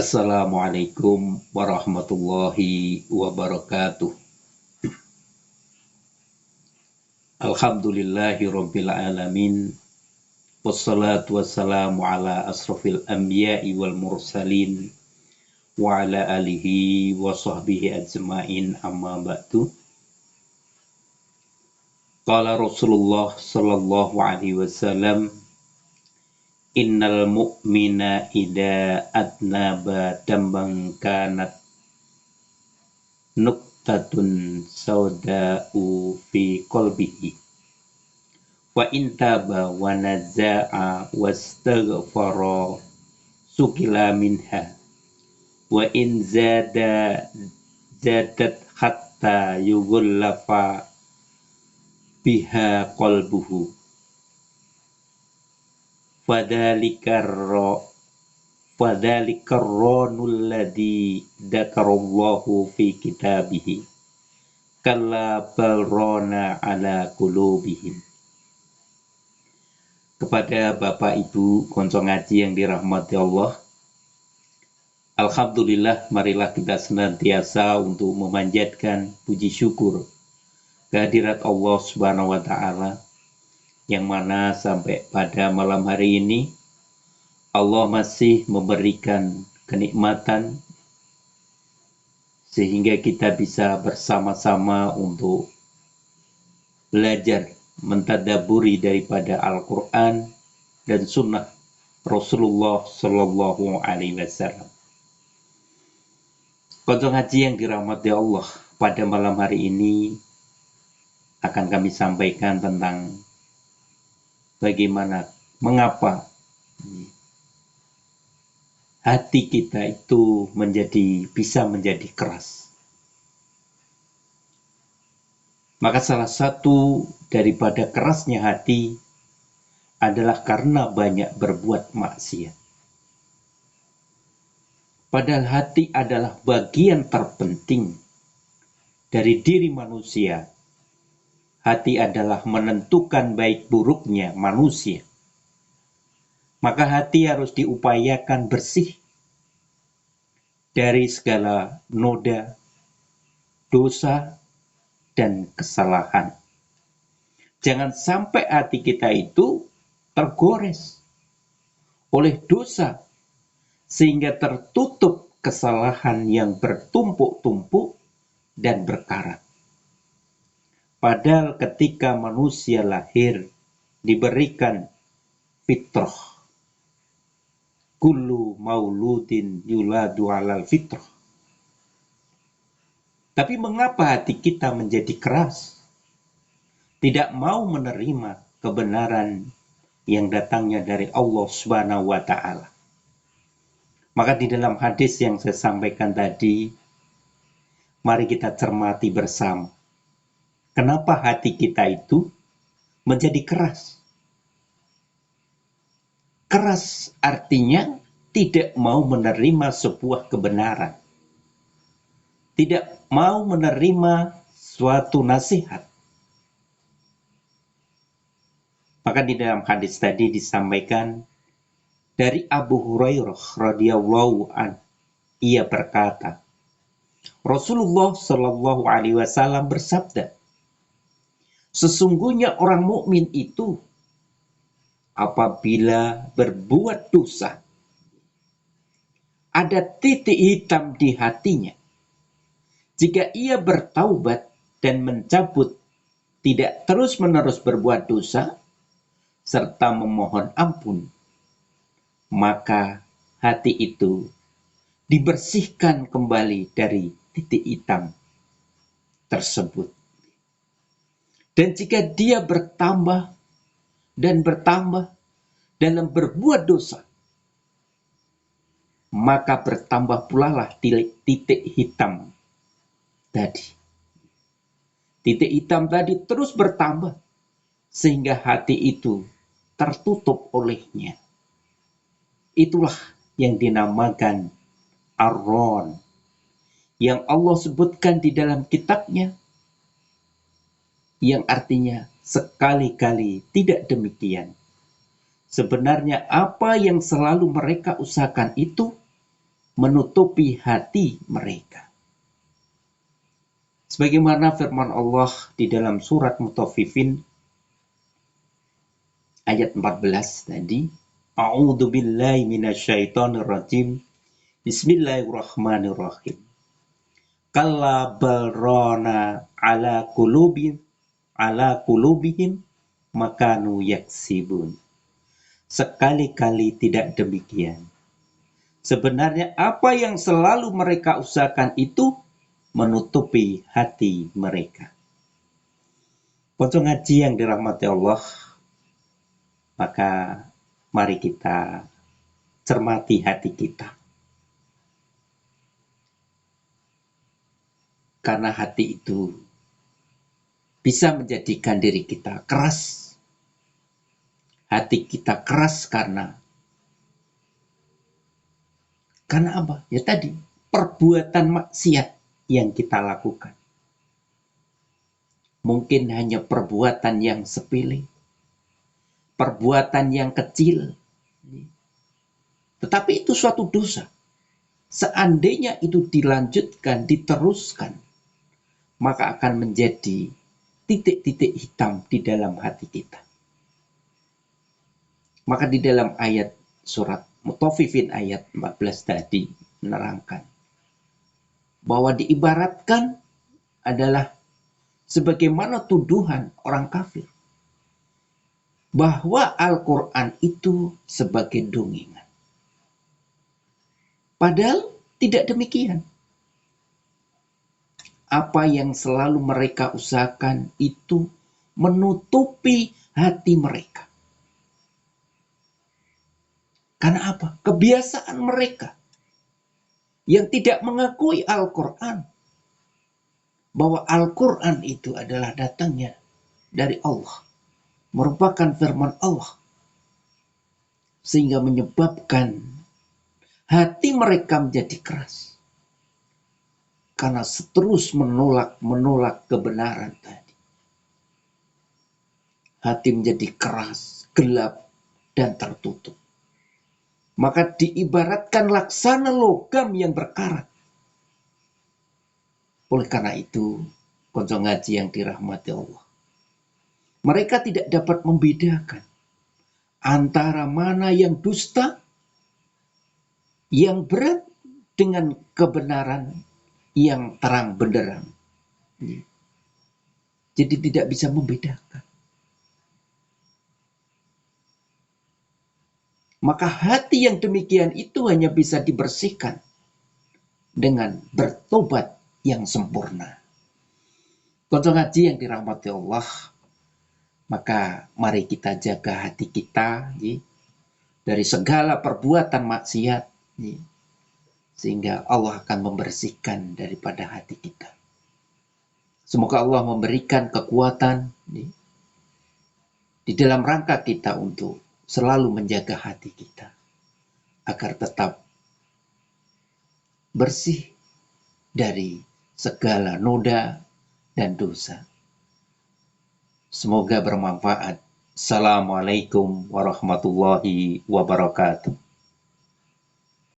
Assalamualaikum warahmatullahi wabarakatuh. Alhamdulillahi rabbil alamin. Wassalatu wassalamu ala asrafil anbiya'i wal mursalin wa ala alihi wa sahbihi ajma'in amma ba'du. Qala Rasulullah sallallahu alaihi wasallam, innal mu'mina idza adnaba dambang kanat nuktatun sauda'u fi qalbihi wa intaba wa naza'a wastaghfara sukila minha wa in zadat hatta yughallafa biha qalbuhu fadhalikar ranul ladzi dzakarallahu fi kitabihi kalla bal rana ala qulubihim. Kepada Bapak Ibu konco ngaji yang dirahmati Allah, alhamdulillah, marilah kita senantiasa untuk memanjatkan puji syukur kehadirat Allah Subhanahu wa taala, yang mana sampai pada malam hari ini Allah masih memberikan kenikmatan sehingga kita bisa bersama-sama untuk belajar mentadaburi daripada Al-Quran dan Sunnah Rasulullah Sallallahu Alaihi Wasallam. Konco ngaji yang dirahmati Allah, pada malam hari ini akan kami sampaikan tentang bagaimana, mengapa hati kita itu bisa menjadi keras. Maka salah satu daripada kerasnya hati adalah karena banyak berbuat maksiat. Padahal hati adalah bagian terpenting dari diri manusia. Hati adalah menentukan baik buruknya manusia. Maka hati harus diupayakan bersih dari segala noda, dosa, dan kesalahan. Jangan sampai hati kita itu tergores oleh dosa sehingga tertutup kesalahan yang bertumpuk-tumpuk dan berkarat. Padahal ketika manusia lahir diberikan fitrah, kullu mauludin yuladu alal fitrah. Tapi mengapa hati kita menjadi keras? Tidak mau menerima kebenaran yang datangnya dari Allah Subhanahu wa taala. Maka di dalam hadis yang saya sampaikan tadi, mari kita cermati bersama. Kenapa hati kita itu menjadi keras? Keras artinya tidak mau menerima sebuah kebenaran. Tidak mau menerima suatu nasihat. Maka di dalam hadis tadi disampaikan dari Abu Hurairah radhiyallahu an, ia berkata, Rasulullah Shallallahu alaihi wasallam bersabda, sesungguhnya orang mukmin itu apabila berbuat dosa, ada titik hitam di hatinya. Jika ia bertaubat dan mencabut, tidak terus-menerus berbuat dosa, serta memohon ampun, maka hati itu dibersihkan kembali dari titik hitam tersebut. Dan jika dia bertambah dan bertambah dalam berbuat dosa, maka bertambah pula lah titik hitam tadi. Titik hitam tadi terus bertambah sehingga hati itu tertutup olehnya. Itulah yang dinamakan ar-ron, yang Allah sebutkan di dalam kitabnya, yang artinya sekali-kali tidak demikian. Sebenarnya apa yang selalu mereka usahakan itu menutupi hati mereka. Sebagaimana firman Allah di dalam surat Mutaffifin ayat 14 tadi, A'udzu billahi minasyaitonir rajim. Bismillahirrahmanirrahim. Kalla balrona ala kulubihim makanu yaksibun. Sekali-kali tidak demikian. Sebenarnya apa yang selalu mereka usahakan itu menutupi hati mereka. Pocong ngaji yang dirahmati Allah, maka mari kita cermati hati kita. Karena hati itu bisa menjadikan diri kita keras. Hati kita keras karena apa? Ya tadi, perbuatan maksiat yang kita lakukan. Mungkin hanya perbuatan yang sepele, perbuatan yang kecil, tetapi itu suatu dosa. Seandainya itu dilanjutkan, diteruskan, maka akan menjadi titik-titik hitam di dalam hati kita. Maka di dalam ayat surat Mutaffifin ayat 14 tadi menerangkan bahwa diibaratkan adalah sebagaimana tuduhan orang kafir bahwa Al-Quran itu sebagai dongeng. Padahal tidak demikian. Apa yang selalu mereka usahakan itu menutupi hati mereka. Karena apa? Kebiasaan mereka yang tidak mengakui Al-Quran. Bahwa Al-Quran itu adalah datangnya dari Allah. Merupakan firman Allah. Sehingga menyebabkan hati mereka menjadi keras. Karena terus menolak kebenaran tadi. Hati menjadi keras, gelap, dan tertutup. Maka diibaratkan laksana logam yang berkarat. Oleh karena itu, konco ngaji yang dirahmati Allah, mereka tidak dapat membedakan antara mana yang dusta, yang berat, dengan kebenaran yang terang benderang. Jadi tidak bisa membedakan. Maka hati yang demikian itu hanya bisa dibersihkan dengan bertobat yang sempurna. Konco ngaji yang dirahmati Allah, maka mari kita jaga hati kita dari segala perbuatan maksiat, sehingga Allah akan membersihkan daripada hati kita. Semoga Allah memberikan kekuatan di dalam rangka kita untuk selalu menjaga hati kita agar tetap bersih dari segala noda dan dosa. Semoga bermanfaat. Assalamualaikum warahmatullahi wabarakatuh.